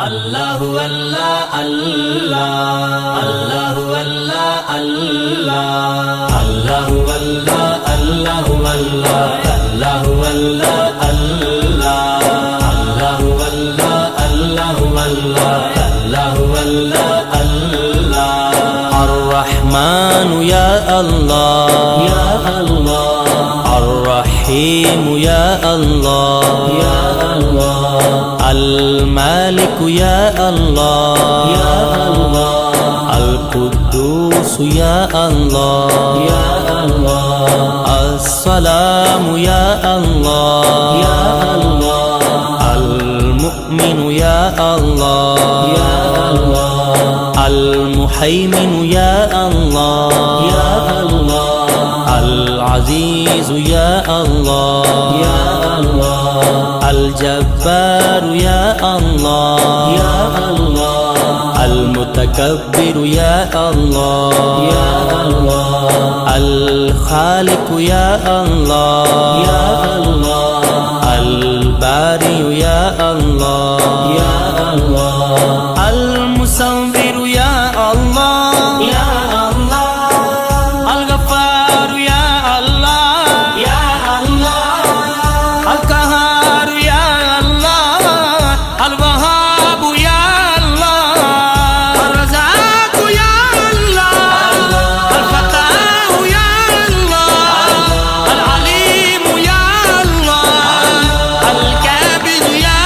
अल्लाहु अल्लाह अल्लाह अल्लाहु अल्लाह अल्लाह अल्लाहु अल्लाह अल्लाहु अल्लाह अल्लाहु अल्लाह अल्लाह अल्लाहु अल्लाह अल्लाहु अल्लाह अल्लाहु अल्लाह अल्लाह अर्रहमान या अल्लाह या अल्लाह अर्रहीम या अल्लाह या अल्लाह अल-मालिक या अल्लाह या अल्लाह अल-कुद्दूस या अल्लाह या अल्लाह अस्सलाम या अल्लाह या अल्लाह अल-मुअ्मिन या अल्लाह या अल्लाह अल-मुहैमिन या अल्लाह या अल्लाह अल-अज़ीज़ या अल्लाह या अल्लाह अल-जब्बार या अल्लाह या अल्लाह अल-मुतकब्बिर या अल्लाह या अल्लाह अल-खालिक या अल्लाह या अल्लाह अल-बारी या अल्लाह या अल्लाह अल-मुसव्विर या अल्लाह या अल्लाह अल-गफ्फार या अल्लाह या अल्लाह अल-कहार या अल्लाह अल-वहाब या अल्लाह अर-रज़ाक़ या अल्लाह अल-फत्ताह या अल्लाह अल-अलीम या अल्लाह अल-काबिज़ या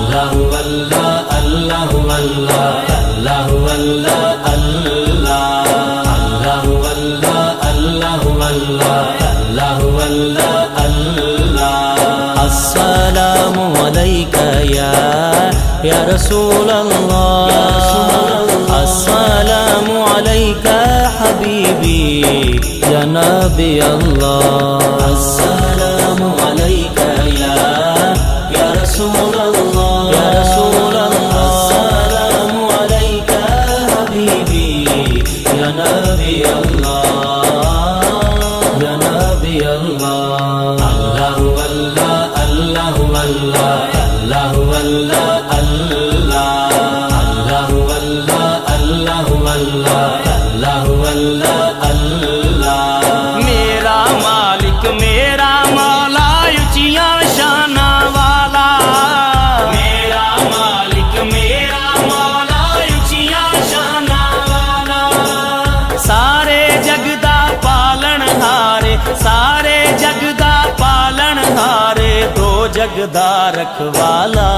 अल्लाहु अल्लाह अल्लाहु अल्लाह अल्लाहु अल्लाह अल्लाहु अल्लाह अल्लाहु अल्लाह अल्लाहु अल्लाह अल्लाह अस्सलामु अलैका या रसूल अल्लाह अस्सलामु अलैका हबीबी या नबी अल्लाह अस्सलामु अलैका या रसूल अल्लाह या रसूल अल्लाह अस्सलामु अलैका हबीबी या नबी अल्लाह या नबी अल्लाह अल्लाहु अल्लाह अल्लाहु अल्लाह अल्लाहु अल्लाह अल्लाहु अल्लाह अल्लाहु अल्लाह अल्लाहु अल्लाह अल्लाह मेरा मालिक मेरा मौला ऊंचियां शाना वाला मेरा मालिक मेरा मौला ऊंचियां शाना वाला सारे जग दा पालन हारे सारे जग दा पालन हारे दो जग दा रखवाला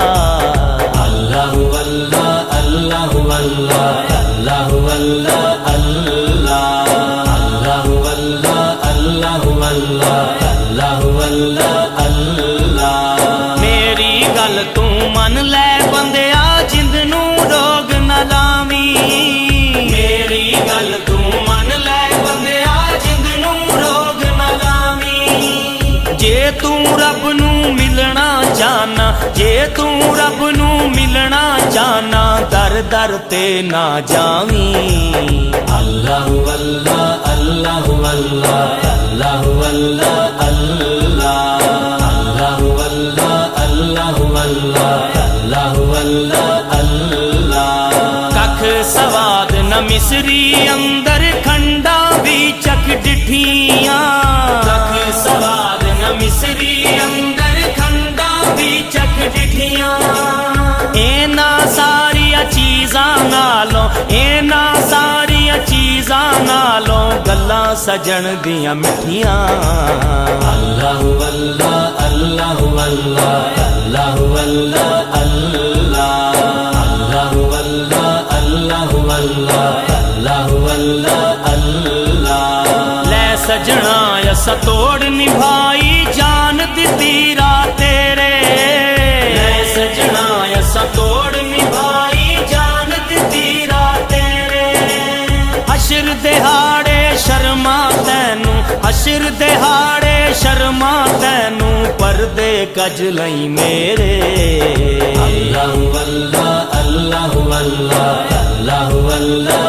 अल्लाहु अल्लाह अल्लाहु अल्लाह अल्लाहु अल्लाह अल्लाह अल्लाहु अल्लाह अल्लाहु अल्लाह अल्लाहु अल्लाह अल्लाह मेरी गल तू मन ले बंदिया जिंद नू रोग न लावी मेरी गल तू मन ले बंदिया जिंद नू रोग न लावी जे तू रब नू मिलना चाहना जे तू रब नू मिलना चाहना दर दर ते ना जावी अल्लाहु अल्लाह अल्लाहु अल्लाह अल्लाहु अल्लाह अल्लाह अल्लाहु अल्लाह अल्लाहु अल्लाह अल्लाहु अल्लाह अल्लाह कख सवाद न मिसरी अंदर खंडा भी चख डिठियां कख सवाद न मिसरी अंदर खंडा भी चख डिठियां एना सारिया चीज़ां नालों एना सारिया चीज़ां नालों गल्लां सजन दियां मिठियां अल्लाहु अल्लाह अल्लाहु अल्लाह अल्लाहु अल्लाह अल्लाह अल्लाहु अल्लाह अल्लाहु अल्लाह अल्लाहु अल्लाह अल्लाह ले सजना अस तोड़ निभाई जान दिती रात तेरे ले सजना अस तोड़ निभाई जान दिती रात तेरे हशर दिहाड़े शर्मा तैनू हशर दिहाड़े शर्मा तैनू पर्दे कज लई मेरे अल्लाहु अल्लाह अल्लाहु अल्लाह अल्लाहु अल्लाह